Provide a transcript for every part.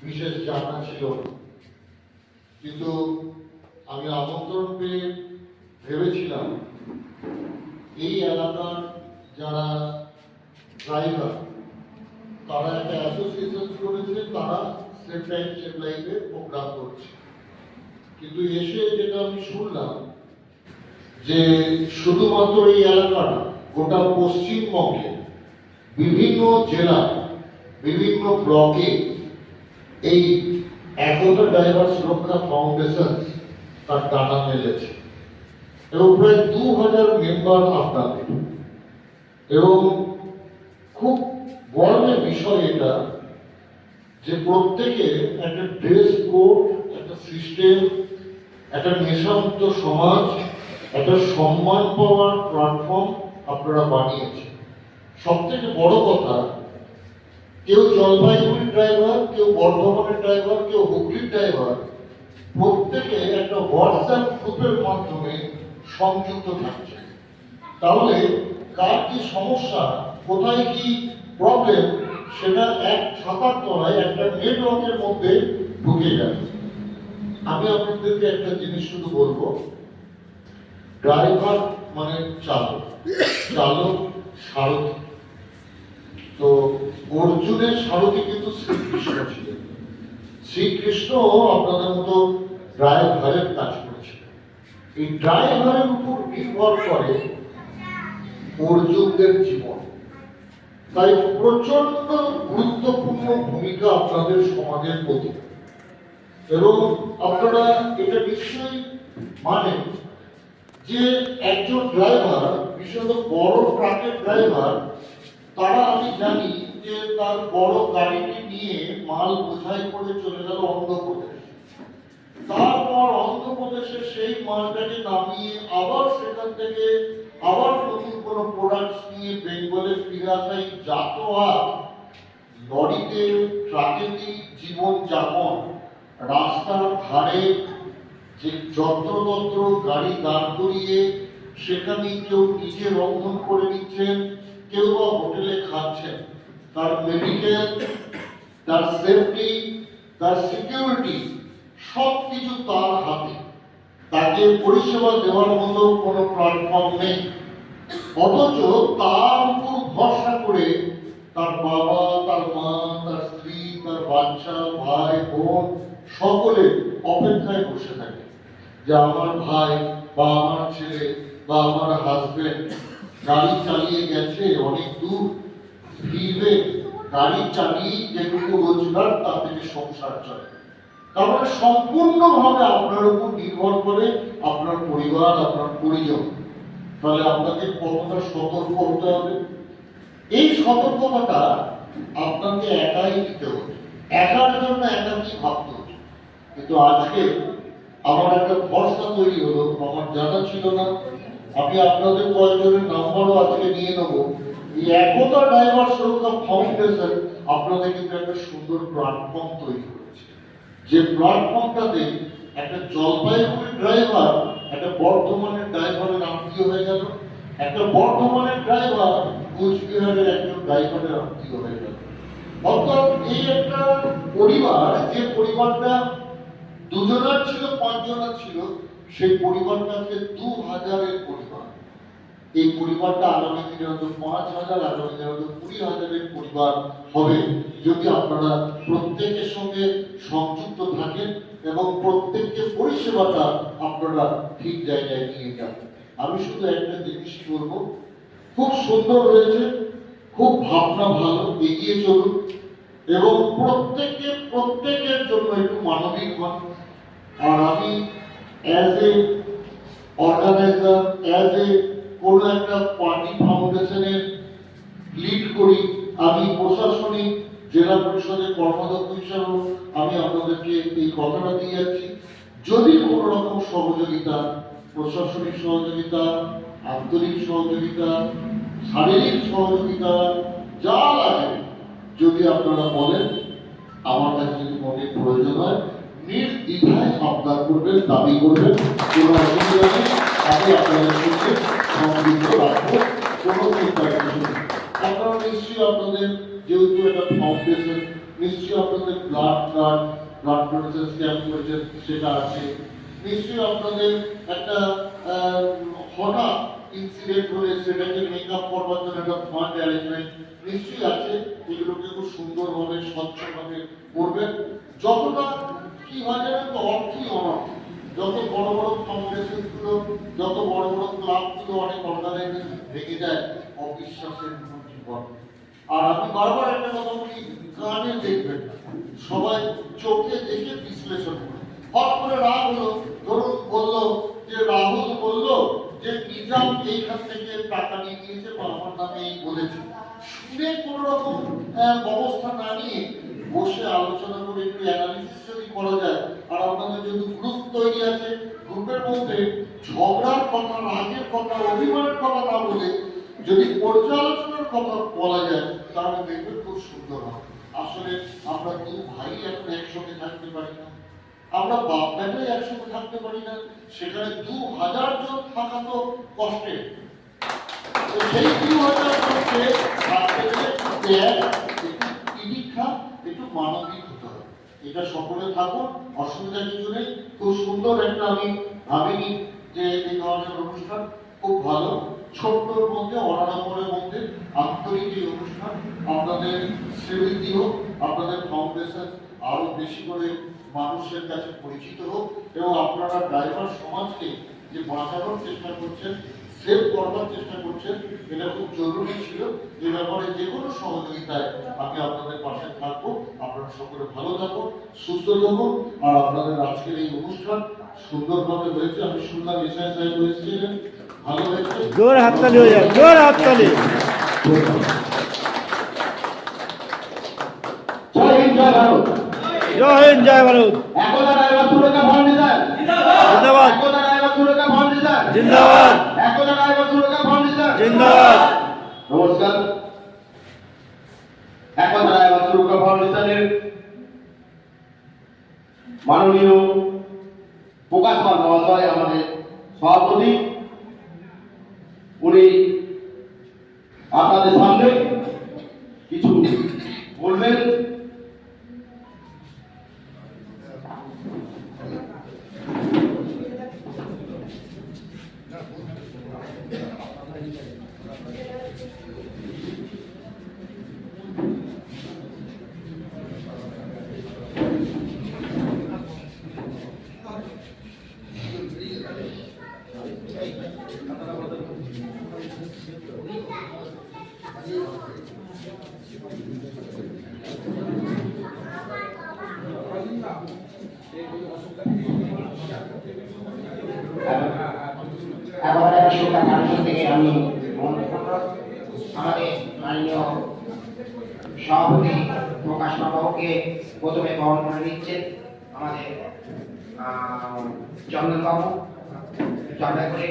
বিশেষ জানা ছিল না, কিন্তু আমি আমন্ত্রণ পেয়ে ভেবেছিলাম এই এলাকার যারা ড্রাইভার তারা একটা অ্যাসোসিয়েশন করেছে, তারা সেফ টাইম সেফ লাইফের প্রোগ্রাম করছে। কিন্তু এসে যেটা আমি শুনলাম যে শুধুমাত্র এই এলাকা না, গোটা পশ্চিমবঙ্গে বিভিন্ন জেলায় বিভিন্ন ব্লকে এই একতা ড্রাইভার সুরক্ষা ফাউন্ডেশন তার ডানা মেলেছে এবং প্রায় 2000 মেম্বার আপনাদের। এবং খুব গর্বের বিষয় এটা যে প্রত্যেকে একটা ড্রেস কোড, একটা সিস্টেম, একটা নেশামুক্ত সমাজ, একটা সম্মান পাওয়ার প্ল্যাটফর্ম আপনারা বানিয়েছেন। সব থেকে বড় কথা, কেউ জলপাইগুড়ির ড্রাইভার, কেউ বর্ধমানের ড্রাইভার, কেউ হুগলির ড্রাইভার, প্রত্যেকে একটা হোয়াটসঅ্যাপ গ্রুপের মাধ্যমে সংযুক্ত থাকছে। তাহলে কার কি সমস্যা, কোথায় কি প্রবলেম, সেটা এক ছাতার তলায় একটা নেটওয়ার্কের মধ্যে ঢুকে যাবে। আমি আপনাদেরকে একটা জিনিস শুধু বলবো, ড্রাইভার মানে চালক, চালক সারথি। তো অর্জুনের সারথি কিন্তু শ্রীকৃষ্ণ ছিলেন। শ্রীকৃষ্ণ আপনাদের মতো ড্রাইভারের কাজ করেছিলেন। এই ড্রাইভারের উপর নির্ভর করে অর্জুনদের জীবন। তাই প্রচন্ড গুরুত্বপূর্ণ ভূমিকা আপনাদের সমাজের প্রতি। এবং আপনারা এটা নিশ্চয়ই মানেন যে একজন ড্রাইভার, বিশেষত বড় ট্রাকের ড্রাইভার, তারা আমি জানি যে তার বড় গাড়িটি নিয়ে মাল বোঝাই করে চলে গেল অন্ধ্রপ্রদেশ। তারপর অন্ধ্রপ্রদেশে সেই মালটাকে নামিয়ে আবার সেখান থেকে আবার নতুন কোন প্রোডাক্টস নিয়ে বেঙ্গলে ফিরে আসা, এই যাতায়াত, লরিতে ট্রাকেতে জীবন যাপন, রাস্তার ধারে যে যত্রতত্র গাড়ি দাঁড় করিয়ে সেখানে কেউ নিজে রন্ধন করে নিচ্ছেন, কেউ বা হোটেলে খাচ্ছেন, তার মেডিকেল, তার সেফটি, তার সিকিউরিটি সবকিছু তার হাতে। তাকে পরিষেবা দেওয়ার মতো কোনো প্ল্যাটফর্ম নেই, অথচ তার উপর ভরসা করে তার বাবা, তার মা, তার স্ত্রী, তার বাচ্চা, ভাই, বোন সকলে অপেক্ষায় বসে থাকে যে আমার ভাই বা আমার ছেলে বা আমার হাজবেন্ড গাড়ি চালিয়ে গেছে অনেক দূর, ফিরবে, গাড়ি চালিয়ে যেটুকু রোজগার তার থেকে সংসার চলে। তারপরে সম্পূর্ণভাবে আপনার উপর নির্ভর করে আপনার পরিবার, আপনার পরিজন। তাহলে আপনাকে কতটা সতর্ক হতে হবে। এই সতর্কতাটা আপনাকে একাই নিতে হবে, একার জন্য একাকি ভাবতে হবে। কিন্তু আজকে আমার একটা ভরসা তৈরি হলো, আমার জানা ছিল না। আমি আপনাদের কয়েকজনের নাম্বারও আজকে নিয়ে নেবো। এই একতা ড্রাইভার সুরক্ষা ফাউন্ডেশন আপনাদের কিন্তু একটা সুন্দর প্ল্যাটফর্ম তৈরি করেছে, যে প্ল্যাটফর্মটাতে একটা জলপাইগুড়ির ড্রাইভার একটা বর্ধমানের ড্রাইভারের আত্মীয় হয়ে গেল, একটা বর্ধমানের ড্রাইভার কোচবিহারের একজন ড্রাইভারের আত্মীয় হয়ে গেল। অর্থাৎ এই একটা পরিবার, যে পরিবারটা দুজনার ছিল, 5 জনের ছিল, সেই পরিবারটা আজকে 2000-এর পরিবার। এই পরিবারটা আগামী দিনে হয়তো 5000, আগামী দিনে হয়তো 20,000-এর পরিবার হবে, যদি আপনারা প্রত্যেকের সঙ্গে সংযুক্ত থাকেন এবং প্রত্যেককে পরিষেবাটা আপনারা ঠিক জায়গায় নিয়ে যান। আমি শুধু একটা জিনিস বলবো, খুব সুন্দর হয়েছে, খুব ভাবনা ভালো, এগিয়ে চলুন এবং প্রত্যেকের জন্য একটু মানবিক হন। আর আমি as a organiser, as a কোন একটা পার্টি ফাউন্ডেশনের লিড করি, আমি প্রশাসনিক জেলা পরিষদের কর্মাধ্যক্ষ হিসাবেও আমি আপনাদেরকে এই কথাটা দিয়ে যাচ্ছি, যদি কোন রকম সহযোগিতা, প্রশাসনিক সহযোগিতা, আন্তরিক সহযোগিতা, শারীরিক সহযোগিতা যা লাগে যদি আপনারা বলেন, আমার কাছে যদি মনে প্রয়োজন হয়, নির্দ্বিধায় আবদার করবেন, দাবি করবেন, কোনো অসুবিধা নেই। আমি আপনাদের সঙ্গে সংযুক্ত রাখবো, কোনো চিন্তা কিছু নেই। আপনারা নিশ্চয়ই আপনাদের যেহেতু একটা ফাউন্ডেশন নিশ্চয়ই আপনাদের ব্লাড ডোনেশন ক্যাম্প করেছেন, সেটা আছে। নিশ্চয়ই আপনাদের একটা হঠাৎ ইনসিডেন্ট হলে সেটাকে মেকআপ করবার জন্য একটা ফান্ড অ্যারেঞ্জমেন্ট নিশ্চয়ই আছে। এগুলোকে খুব সুন্দরভাবে স্বচ্ছভাবে করবেন। যতটা কি হয় জানেন তো, অর্থই অনর্থ। যত বড় বড় ফাউন্ডেশন গুলো, যত বড় বড় ক্লাব গুলো অনেক অর্গানাইজেশন ভেঙে যায় অবিশ্বাসের জীবন। আর আমি বারবার একটা কথা বলি, কানে দেখবেন না, সবাই চোখে দেখে বিশ্লেষণ করে। হট করে রাগ হলো, ধরুন বললো যে রাহুল বললো যে নিজাম এইখান থেকে টাকা নিয়ে নিয়েছে বা আমার নামে এই বলেছে, শুনে কোন রকম ব্যবস্থা না নিয়ে বসে আলোচনা করে একটু অ্যানালিসিস যদি করা যায়। আর আপনাদের যদি গ্রুপ তৈরি আছে, গ্রুপের মধ্যে ঝগড়ার কথা, রাগের কথা, অভিমানের কথা না বলে যদি পর্যালোচনার কথা বলা যায়, তাহলে দেখবেন খুব সুন্দর হবে। আসলে আমরা দু ভাই এখন একসঙ্গে থাকতে পারি না, আমরা বাপ বেটাই একসঙ্গে থাকতে পারি না, সেখানে 2000 জন থাকা তো কষ্টের। সেই 2000 জনকে থাকতে গেলে একটু নিরীক্ষা, একটু মানবিক হতে হবে। এটা সকলে থাকুন, অসুবিধা কিছু নেই। খুব সুন্দর একটা, আমি ভাবিনি যে এই ধরনের অনুষ্ঠান খুব ভালো, ছোট্টর মধ্যে, অনাড়ম্বরের মধ্যে আন্তরিক এই অনুষ্ঠান। আপনাদের স্মৃতি হোক, আপনাদের ফাউন্ডেশন আরো বেশি করে মানুষের কাছে পরিচিত হোক, এবং আপনারা ড্রাইভার সমাজকে যে বাঁচানোর চেষ্টা করছেন, সেভ করবার চেষ্টা করছেন, এটা খুব জরুরি ছিল। এই ব্যাপারে যে কোনো সহযোগিতায় আমি আপনাদের পাশে থাকবো। আপনারা সকলে ভালো থাকুন, সুস্থ থাকুন। আর আপনাদের আজকের এই অনুষ্ঠান সুন্দরভাবে হয়েছে। আমি শুনলাম এসআই সাহেব হয়েছিলেন, ভালো হয়েছে। জোর হাততালি হয়ে যায়, জোর হাততালি। জয় হিন্দ, জয় ভারত। জয় হিন্দ, জয় ভারত। একতা ড্রাইভার সুরক্ষা ফাউন্ডেশন জিন্দাবাদ। একতা ড্রাইভার সুরক্ষা ফাউন্ডেশন জিন্দাবাদ। একতা ড্রাইভার সুরক্ষা ফাউন্ডেশন জিন্দাবাদ। নমস্কার। একতা ড্রাইভার সুরক্ষা ফাউন্ডেশনের মাননীয় প্রকাশ পাল মহাশয় আমাদের সভাপতি, উনি আপনাদের সামনে কিছু বলবেন। একেবারে সুরক্ষা ফাউন্ডেশন থেকে আমি আমাদের মাননীয় সভাপতি প্রকাশ বাবুকে প্রথমে বহন করে নিচ্ছেন আমাদের চন্দন বাবু। চন্দন করে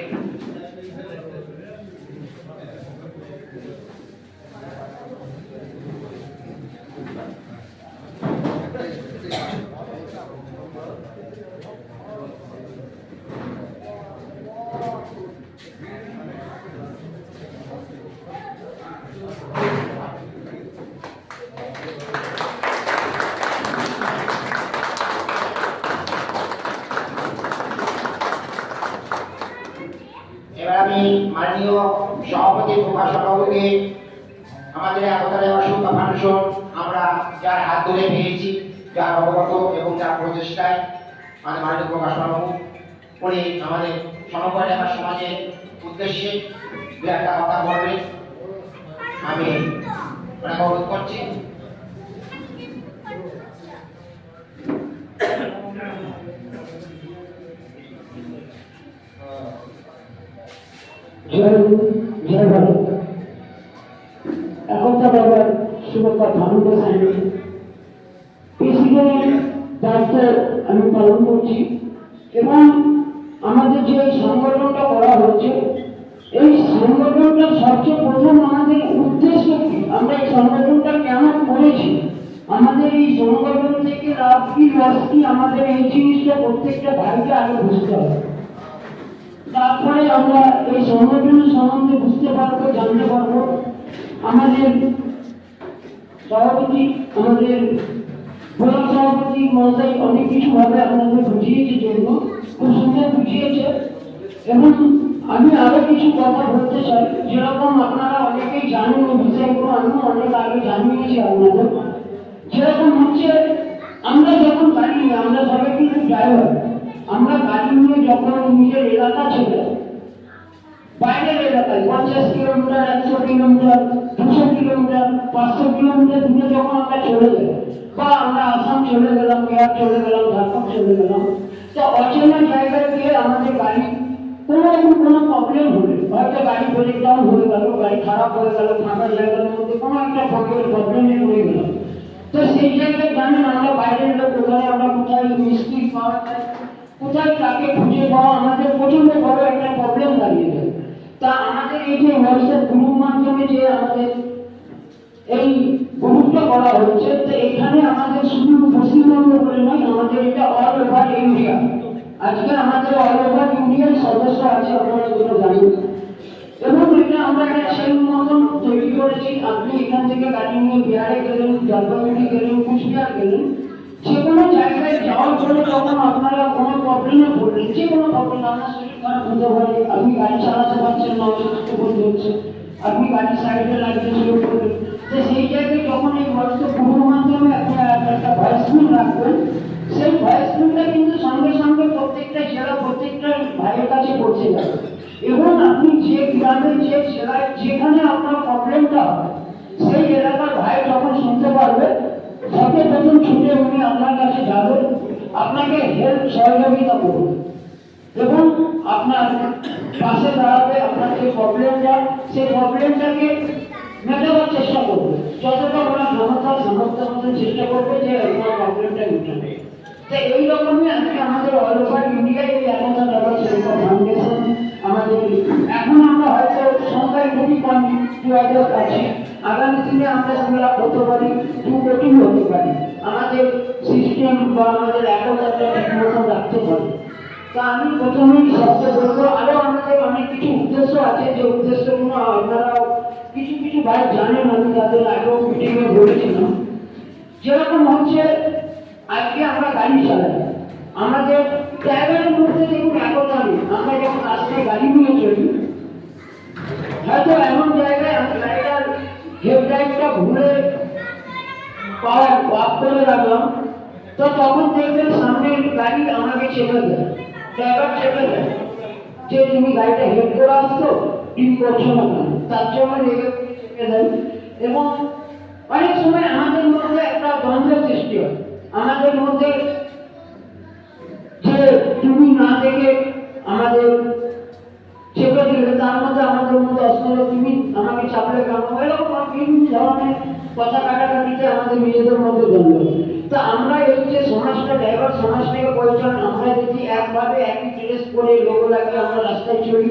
এবার আমি মাননীয় সভাপতি প্রকাশ বাবুকে আমাদের একতা ড্রাইভার সুরক্ষা ফাউন্ডেশন আমরা যার হাত ধরে পেয়েছি, যার অবগত এবং যার প্রচেষ্টায় আমাদের মাননীয় প্রকাশ বাবু উনি আমাদের সমগ্র ড্রাইভার সমাজের উদ্দেশ্যে দু একটা কথা বলবেন, আমি ওনাকে অনুরোধ করছি। জয় ভারত। একতা ড্রাইভার সুরক্ষা ফাউন্ডেশনের প্রেসিডেন্ট দায়িত্ব আমি পালন করছি, এবং আমাদের যে সংগঠনটা করা হচ্ছে, এই সংগঠনটা সবচেয়ে প্রথম আমাদের উদ্দেশ্য কি, আমরা এই সংগঠনটা কেন করেছি, আমাদের এই সংগঠন থেকে লাভ কি লস কি, আমাদের এই জিনিসটা প্রত্যেকটা ভাইকে আগে বুঝতে হবে। তারপরে আমরা এই সংগঠনের সম্বন্ধে বুঝতে পারবো, জানতে পারবো। আমাদের সভাপতি আমাদের প্রধান সভাপতি মহাশয় অনেক কিছু ভাবে আপনাদের বুঝিয়েছে জন্য খুব সুন্দর বুঝিয়েছে। এবং আমি আরো কিছু কথা বলতে চাই, যেরকম আপনারা অনেকেই জানেন এই বিষয়গুলো, আমিও অনেক আগে জানিয়েছি আপনাদের। যেরকম হচ্ছে আমরা যখন গাড়ি নিই, আমরা সবাই কিন্তু ড্রাইভার, আমরা গাড়ি নিয়ে যখন নিজের এলাকা ছেড়ে বাইরের এলাকায় 50 কিলোমিটার, 100 কিলোমিটার, 200 কিলোমিটার, 500 কিলোমিটার দূরে যখন আমরা চলে যাই, বা আমরা আসাম চলে গেলাম, বিহার চলে গেলাম, ঝাড়খণ্ড চলে গেলাম, তো অচেনা জায়গায় গিয়ে আমাদের গাড়ি কোনো প্রবলেম হলে, হয়তো গাড়ি ব্রেকডাউন হয়ে গেল, গাড়ি খারাপ হয়ে গেল, ফাঁকা জায়গার মধ্যে কোনো একটা প্রবলেমে পড়ে গেল, তো সেই জায়গায় জানেন আমরা বাইরের লোক, ওখানে আমরা কোথায় মিস্ত্রি পাওয়া যায়, কোথায় তাকে খুঁজে পাওয়া আমাদের প্রচন্ড বড় একটা প্রবলেম দাঁড়িয়ে যায়। তা আমাদের এই যে হোয়াটসঅ্যাপ গ্রুপ মাধ্যমে যে আমাদের এই গ্রুপটা করা হচ্ছে, তো এখানে আমাদের শুধু পশ্চিমবঙ্গ বলে নয়, আমাদের এটা অল ওভার ইন্ডিয়া। আজকে আমাদের অল ওভার ইন্ডিয়ার সদস্য আছে, আপনারা যেটা জানেন। এবং এটা আমরা একটা চেইন মতন তৈরি করেছি। আপনি এখান থেকে গাড়ি নিয়ে বিহারে গেলেন, জলপাইগুড়ি গেলেন, কুচবিহার গেলেন, যে কোনো জায়গায় যাওয়ার পরে যখন আপনারা কোনো প্রবলেমে পড়লেন, যে কোনো প্রবলেম, আপনার শরীর খারাপ হতে পারে, আপনি গাড়ি চালাতে পারছেন না, অসুস্থ বোধ হচ্ছে, আপনি গাড়ি সাইডে লাগিয়ে শুরু করলেন, তো সেই জায়গায় যখন এই হোয়াটসঅ্যাপ গ্রুপের মাধ্যমে আপনি একটা ভয়েস মেল রাখবেন, সেই ভয়েস মেলটা কিন্তু সঙ্গে সঙ্গে প্রত্যেকটা জেলা, প্রত্যেকটা ভাইয়ের কাছে পৌঁছে যাবে। এবং আপনি যে গ্রামে, যে জেলায়, যেখানে আপনার প্রবলেমটা হবে, সেই এলাকার ভাই যখন শুনতে পারবে, সাথে প্রথম ছুটে উনি আপনার কাছে যাবে, আপনাকে হেল্প সহযোগিতা করবে এবং আপনার পাশে দাঁড়াবে। আপনার যে প্রবলেমটা, সেই প্রবলেমটাকে মেটাবার চেষ্টা করবে, যতটা ওনার সামর্থ্য মতো চেষ্টা করবে যে আপনার প্রবলেমটা মেটাবে। তো এইরকমই আজকে আমাদের অল ওভার ইন্ডিয়ায় এই একতা ড্রাইভার সেল্টার ফাউন্ডেশন আমাদের, এখন আমরা হয়তো সংখ্যায় খুবই কম, 2000 আছে, আগামী দিনে আমরা সেগুলো করতে পারি, 2 কোটি হতে পারি, আমাদের সিস্টেম বা আমাদের একতাটা ঠিক মতো রাখতে পারি। তা আমি প্রথমেই সবচেয়ে বলবো, আরো আমাদের অনেক কিছু উদ্দেশ্য আছে, যে উদ্দেশ্যগুলো আপনারা কিছু কিছু ভাই জানেন, আমি তাদের আগেও মিটিংয়ে বলেছিলাম। যেরকম হচ্ছে আজকে আমরা গাড়ি চালাই, আমাদের ড্রাইভারের মধ্যে দেখুন একতা নেই। আমরা যখন রাস্তায় গাড়ি নিয়ে চলি, হয়তো এমন জায়গায় আমি গাড়িটার হেডলাইটটা ঘুরে পাওয়ার অফ করে রাখলাম, তো তখন দেখবেন সামনের গাড়ি আমাকে চেপে দেয়, ড্রাইভার চেপে দেয় যে তুমি গাড়িটা হেড করে আসতো, ঠিক করছো না কেন, তার জন্য রেগে চেপে দেয়। এবং অনেক সময় আমাদের মধ্যে একটা দ্বন্দ্ব সৃষ্টি হয়, আমাদের মধ্যে যে তুমি না দেখে আমাদের চেপে দিলে, তার মধ্যে আমাদের মধ্যে অস্ত্র, তুমি আমাকে চাপলে কেন, এরকম বিভিন্ন ধরনের কথা কাটাকাটিতে আমাদের নিজেদের মধ্যে দ্বন্দ্ব। তা আমরা এই যে সমাজটা, ড্রাইভার সমাজটাকে পরিচালনা, আমরা যদি একভাবে একই ড্রেস পরে লোগো লাগিয়ে আমরা রাস্তায় চলি,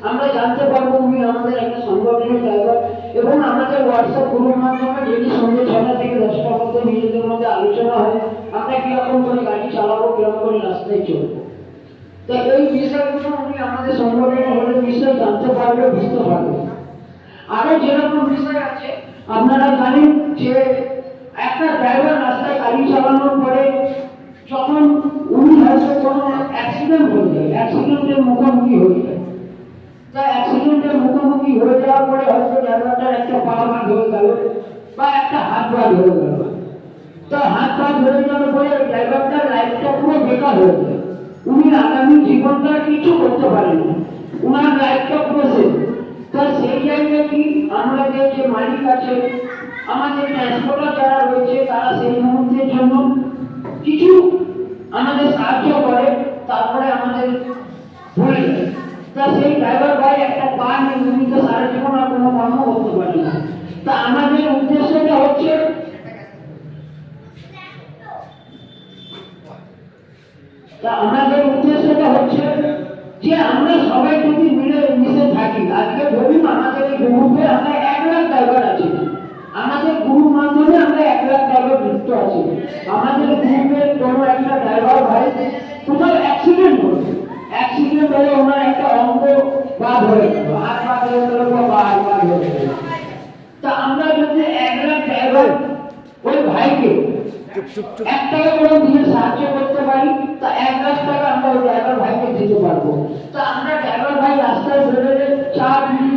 আমরা জানতে পারবো উনি আমাদের একটা সংগঠনের ড্রাইভার। এবং আমাদের হোয়াটসঅ্যাপ গ্রুপের মাধ্যমে যদি সন্ধ্যে 6টা থেকে 10টার মধ্যে নিজেদের মধ্যে আলোচনা হয়, আমরা কিরকম করে গাড়ি চালাবো, কিরকম করে রাস্তায় চলবো। তো এই বিষয়গুলো উনি আমাদের সংগঠনের হলে বিষয় জানতে পারবে, বুঝতে পারবে। আরো যেরকম বিষয় আছে, আপনারা জানেন যে একটা ড্রাইভার রাস্তায় গাড়ি চালানোর পরে যখন উনি হয়তো কোনো অ্যাক্সিডেন্ট হয়ে যায়, অ্যাক্সিডেন্টের মুখোমুখি হয়ে যায়, তা অ্যাক্সিডেন্টের মুখোমুখি হয়ে যাওয়ার পরে হয়তো ড্রাইভারটার একটা পা ভাগ হয়ে গেল বা একটা হাত ভাগ হয়ে গেল, তো হাত ভাগ হয়ে যাওয়ার পরে ড্রাইভারটার লাইফটা পুরো বেকার হয়ে যায়, উনি আগামী জীবনটা কিছু করতে পারেন না, উনার লাইফটা পুরো শেষ। তা সেই জায়গায় কি আমরা যে মালিক আছে, আমাদের ট্রান্সপোর্টার যারা রয়েছে, তারা সেই মুহূর্তের জন্য কিছু আমাদের সাহায্য করে, তারপরে আমাদের ভুলে যায়। তা সেই ড্রাইভার ভাই একটা পা নিয়ে উনি তো সারা জীবন আর কোনো কর্ম করতে পারে না। তা আমাদের উদ্দেশ্যটা হচ্ছে যে আমরা সবাই যদি মিলে মিশে থাকি। আজকে ধরুন আমাদের এই গ্রুপে আমরা 1 লাখ ড্রাইভার আছি, আমাদের গ্রুপ মাধ্যমে আমরা 1 লাখ ড্রাইভার যুক্ত আছি। আমাদের গ্রুপের কোনো একটা ড্রাইভার ভাই কোথাও অ্যাক্সিডেন্ট হলে ওনার একটা অঙ্গ বাদ হয়ে গেল, হাত বাদ হয়ে গেল বা পা বাদ হয়ে গেল। তা আমরা যদি 1 লাখ ড্রাইভার ভাইকে চুপ চুপ চুপ 1 টাকা করে দিয়ে সাহায্য করতে পারি, তা 1 লাখ টাকা আমরা ওই ড্রাইভার ভাইকে দিতে পারবো। তা আমরা ড্রাইভার ভাই রাস্তায় বেরোলে চা বিড়ি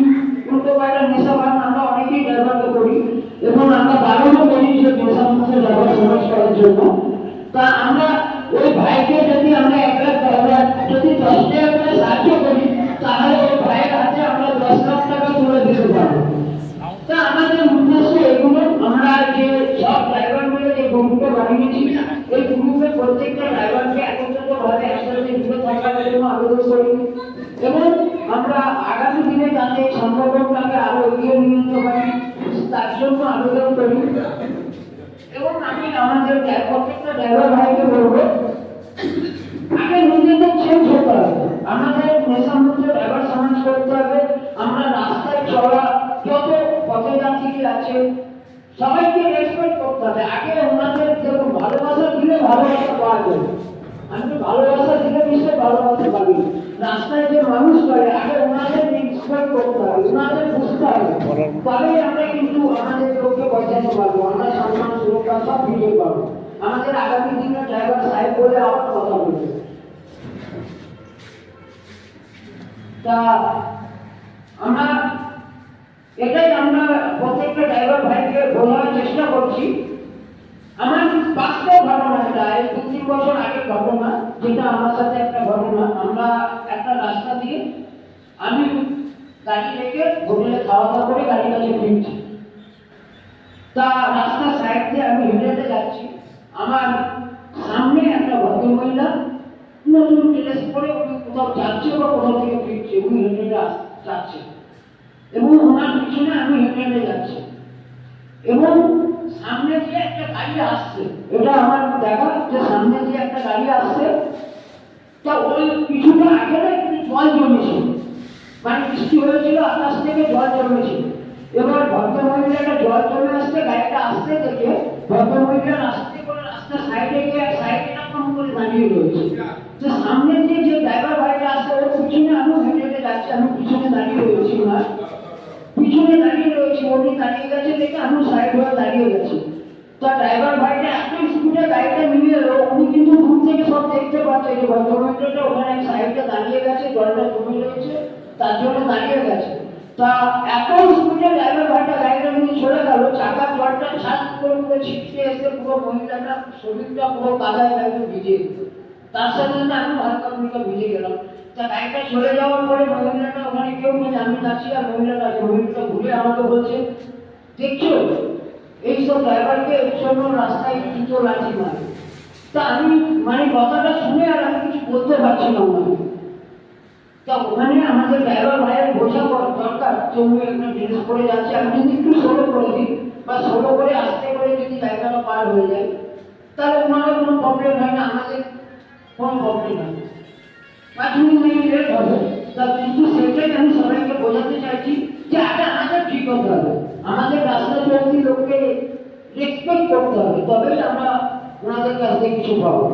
উল্টো পাল্টা নেশা পান আমরা অনেকেই ড্রাইভারকে করি এবং আমরা বারণও করি যে নেশামুক্ত ড্রাইভার সমাজ করার জন্য। তা আমরা ওই ভাইকে যদি আমরা 1 লাখ টাকা যদি 10 টাকা করে সাহায্য করি তাহলে ওই ভাইয়ের হাতে আমরা 10 লাখ টাকা তুলে দিতে পারবো। তা আমাদের উদ্দেশ্য এগুলো, আমরা যে সব ড্রাইভার মিলে যে গ্রুপটা বানিয়েছি এই গ্রুপে প্রত্যেকটা ড্রাইভারকে একত্রিত ভাবে একসাথে জুড়ে থাকার জন্য আবেদন করি এবং আমরা আগামী দিনে যাতে এই সংগঠনটাকে আরো এগিয়ে নিয়ে যেতে পারি তার জন্য আবেদন করি। এবং আমি আমাদের প্রত্যেকটা ড্রাইভার ভাইকে বলবো আগে নিজেদের চেঞ্জ হতে হবে, আমাদের নেশামুক্ত ড্রাইভার সমাজ করতে হবে। আমরা রাস্তায় চলা যত পথযাত্রী আছে সবাইকে রেসপেক্ট করতে হবে। আগে ওনাদের যেরকম ভালোবাসা দিলে ভালোবাসা পাওয়া যাবে, আমি ভালোবাসা দিলে নিশ্চয়ই ভালোবাসা পাবি। রাস্তায় যে মানুষ করে আগে ওনাদের রেসপেক্ট করতে হবে, ওনাদের বুঝতে হবে, তবেই আমরা কিন্তু আমাদের লোককে পৌঁছাতে পারবো, আমরা সম্মান সুরক্ষা সব ফিরে পাবো। আমাদের আগামী দিনে ড্রাইভার সাহেব বলে আবার কথা বলবে। তা আমরা এটাই আমরা প্রত্যেকটা ড্রাইভার ভাইকে বোঝানোর চেষ্টা করছি। আমার বাস্তব ঘটনা এটা, এই 2-3 বছর আগের ঘটনা, যেটা আমার সাথে একটা ঘটনা। আমরা একটা রাস্তা দিয়ে আমি গাড়ি রেখে হোটেলে খাওয়া দাওয়া করে গাড়ি কাছে ফিরছি। তা রাস্তার সাইড দিয়ে আমি হেঁটে হেঁটে যাচ্ছি, আমার সামনে একটা ভদ্রমহিলা নতুন ড্রেস পরে উনি কোথাও যাচ্ছে বা কোথাও থেকে ফিরছে, উনি হেঁটে হেঁটে যাচ্ছে এবং ওনার পিছনে আমি হেঁটে হেঁটে যাচ্ছি এবং সামনে দিয়ে একটা গাড়ি আসছে, এটা আমার দেখা যে সামনে দিয়ে একটা গাড়ি আসছে। তা ওই কিছুটা আগে না একটু জল জমেছিল, মানে বৃষ্টি হয়েছিল, আকাশ থেকে জল জমেছিল। এবার ভদ্রমহিলাটা জল জমে আসছে, গাড়িটা আসতে দেখে ভদ্রমহিলা আসতে করে রাস্তার সাইডে গিয়ে সাইডে কম করে দাঁড়িয়ে রয়েছে। তো সামনে দিয়ে যে ড্রাইভার গাড়িটা আসছে ওর পিছনে আমি হেঁটে হেঁটে যাচ্ছি, আমি পিছনে দাঁড়িয়ে রয়েছি, না পিছনে দাঁড়িয়ে রয়েছি, উনি দাঁড়িয়ে গেছে দেখে আমি সাইড হয়ে দাঁড়িয়ে গেছি। তো ড্রাইভার ভাইটা এত স্পিডে গাড়িটা নিয়ে এলো, উনি কিন্তু দূর থেকে সব দেখতে পাচ্ছে যে ভদ্রমহিলাটা ওখানে সাইডে দাঁড়িয়ে গেছে, জলটা জমে রয়েছে তার জন্য দাঁড়িয়ে গেছে। তা এত স্পিডে ড্রাইভার ভাইটা গাড়িটা নিয়ে চলে গেল, চাকার জলটা ছাদ করে পুরো ছিটকে এসে পুরো মহিলাটা শরীরটা পুরো কাদায় একদম ভিজে গেল, তার সাথে সাথে আমি হালকা ফুলকা ভিজে গেলাম। তা গাড়িটা চলে যাওয়ার পরে মহিলাটা ওখানে কেউ নেই, আমি যাচ্ছি আর মহিলাটা ঘুরে আমাকে বলছে, দেখছো এইসব ড্রাইভারকে এর জন্য রাস্তায় জুতো লাঠি মারে। তা আমি মানে কথাটা শুনে আর আমি কিছু বলতে পারছিলাম না। তা ওখানে আমাদের ড্রাইভার ভাইয়ের বোঝা দরকার যে উনি একটা ড্রেস করে যাচ্ছে, আমি যদি একটু সোলো করে দিই বা সোলো করে আস্তে করে যদি জায়গাটা পার হয়ে যায় তাহলে ওনারও কোনো প্রবলেম হয় না, আমাদের কোনো প্রবলেম হয় না, 5 মিনিট লেট হবে। তা কিন্তু সেটাই আমি সবাইকে বোঝাতে চাইছি যে আগে আমাদের ঠিক হতে হবে, আমাদের রাস্তা চলতি লোককে রেসপেক্ট করতে হবে, তবেই আমরা ওনাদের কাছ থেকে কিছু পাবো।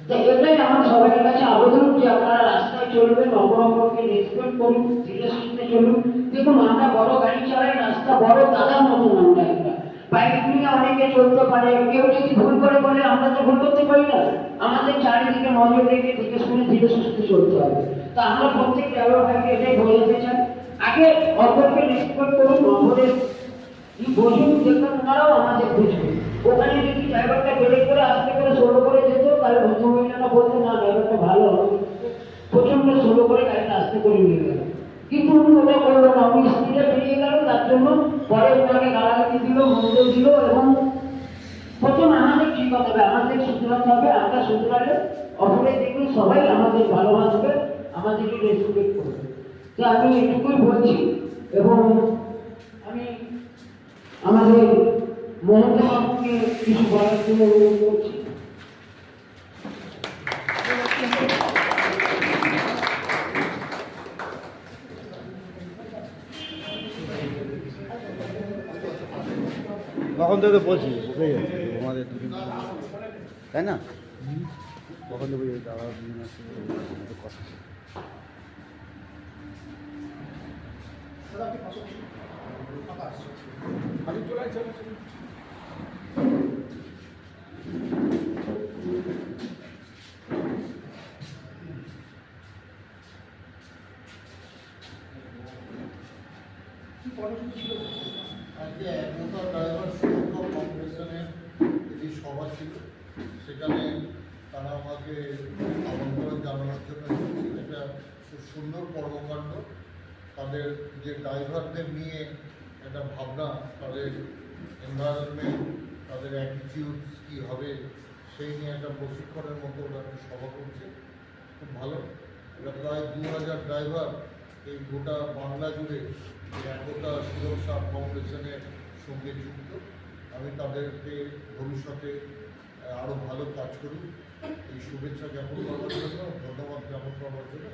তো এটাই আমার সবার কাছে আবেদন যে আপনারা রাস্তায় চলবেন, অপরকে রেসপেক্ট করুন, ধীরে সুস্থে চলুন। দেখুন আমরা বড় গাড়ি চালাই, রাস্তা বড় দাদার মতন, আমরা একটা বাইক নিয়ে অনেকে চলতে পারে, কেউ যদি ভুল করে বলে আমরা তো ভুল করতে পারি না, আমাদের চারিদিকে নজর রেখে দেখে শুনে ধীরে সুস্থে চলতে হবে। তা আমরা প্রত্যেক ড্রাইভার ভাইকে এটাই বোঝাতে চাই, আগে অপরকে রেসপেক্ট করুন, অপরের বসুন, দেখবেন ওনারাও আমাদের বুঝবে। ওখানে যদি ড্রাইভারটা বেড়ে করে আস্তে করে সোলো করে যেত তাহলে ভদ্রমহিলাটা বলতো না ড্রাইভারটা ভালো হবে, প্রচন্ড সোলো করে গাড়িটা আস্তে করে নিয়ে গেল, কিন্তু উনি ওটা করলো না, উনি স্পিডে বেরিয়ে গেল। তার জন্য পরে ওনাকে গালাগালি দিল, মন্দ দিল এবং প্রথম আমাদের ঠিক হতে হবে, আমাদের শুধরাতে হবে, আমরা শুধরালে অপরে দেখলে সবাই আমাদের ভালোবাসবে, আমাদেরকে রেসপেক্ট করবে। তো আমি এটুকুই বলছি এবং আমি আমাদের মমতা বাবুকে কিছু বলার জন্য অনুরোধ করছি। তখন থেকে তো বলছি বুঝে গেছে আমাদের দুদিন, তাই না? তখন তো বুঝে দাদা দুদিন আসছে কথা। সেখানে তারা আমাকে আমন্ত্রণ জানানোর জন্য একটা খুব সুন্দর কর্মকাণ্ড। তাদের যে ড্রাইভারদের নিয়ে একটা ভাবনা, তাদের এনভায়রনমেন্ট, তাদের অ্যাটিটিউড কী হবে সেই নিয়ে একটা প্রশিক্ষণের মতো ওরা একটা সভা করছে, খুব ভালো। এটা প্রায় 2000 ড্রাইভার এই গোটা বাংলা জুড়ে এই একতা সুরক্ষা ফাউন্ডেশনের সঙ্গে যুক্ত। আমি তাদেরকে ভবিষ্যতে আরও ভালো কাজ করুন এই শুভেচ্ছা জ্ঞাপন করার জন্য, ধন্যবাদ জ্ঞাপন করার জন্য।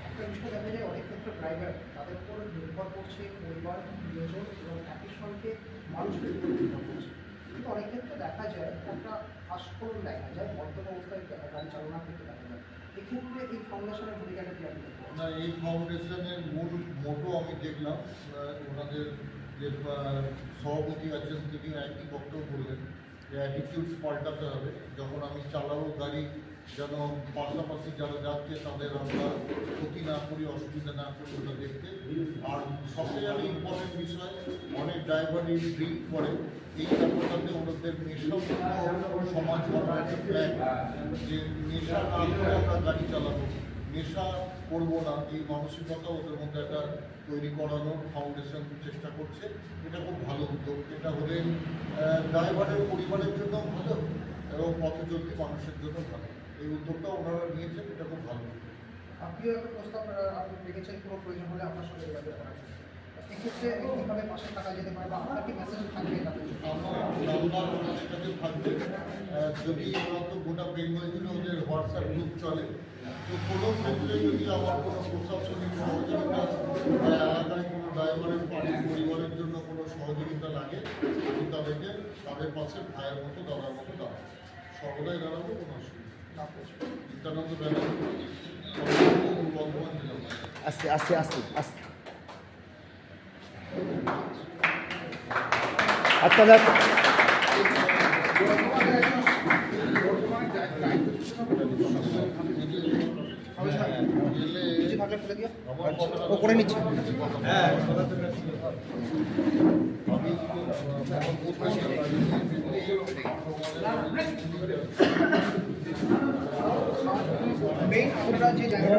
একটা বিষয় দেখা যায় অনেক ক্ষেত্রে ড্রাইভার তাদের উপর নির্ভর করছে পরিবার, প্রিয়জন এবং একই সঙ্গে মানুষের উপর নির্ভর করছে। কিন্তু অনেক ক্ষেত্রে দেখা যায় একটা আস্ফোরণ দেখা যায়, বর্তমান অবস্থায় গাড়ি চালনা করতে দেখা যায়। এক্ষেত্রে এই ফাউন্ডেশনের ভূমিকাটা কি আপনি দেখতে পাচ্ছেন? না, এই ফাউন্ডেশনের মূল মোটো আমি দেখলাম, ওনাদের যে সভাপতি আছেন তিনি একই বক্তব্য বললেন যে অ্যাটিটিউডস পাল্টাতে হবে। যখন আমি চালাবো গাড়ি যেন পাশাপাশি যারা যাচ্ছে তাদের আমরা ক্ষতি না করি, অসুবিধা না করি ওটা দেখতে। আর সবচেয়ে আমি ইম্পর্টেন্ট বিষয়, অনেক ড্রাইভারই ড্রিঙ্ক করে, এই ব্যাপারটাতে ওদের নেশামুক্ত সমাজ করার একটা প্ল্যান, যে নেশা না করে আমরা গাড়ি চালাবো, নেশা করবো না, এই মানসিকতা ওদের মধ্যে একটা তৈরি করানোর ফাউন্ডেশন চেষ্টা করছে। এটা খুব ভালো উদ্যোগ। এটা হলে ড্রাইভারের পরিবারের জন্য ভালো এবং পথচলতি মানুষের জন্য ভালো। এই উদ্যোগটা ওনারা নিয়েছেন, এটা খুব ভালো। আপনিও একটা প্রস্তাব আপনি রেখেছেন, কোনো প্রয়োজন হলে আপনার সঙ্গে যোগাযোগ করা যায়। এক্ষেত্রে কীভাবে পাশে থাকা যেতে পারে বা আপনার কি মেসেজ থাকবে তাদের জন্য? আমার নাম্বার ওনাদের কাছে থাকবে। যদি ওরা তো গোটা বেঙ্গল জুড়ে ওদের হোয়াটসঅ্যাপ গ্রুপ চলে, তো কোনো ক্ষেত্রে যদি আমার কোনো প্রশাসনিক সহযোগিতা বা এলাকায় কোনো ড্রাইভারের পরিবারের জন্য কোনো সহযোগিতা লাগে, আমি তাদেরকে তাদের পাশে ভাইয়ের মতো দাদার মতো দাঁড়াবো, সর্বদাই দাঁড়াবো, কোনো অসুবিধা নেই। নিত্যানন্দ ব্যানার্জি, বর্ধমান জেলা। আস্তে আস্তে আস্তে আস্তে আচ্ছা দেখ কিছু থাকলে ফেলে দিও। ও করে নিচ্ছে। মেইন আমরা যে জায়গাটা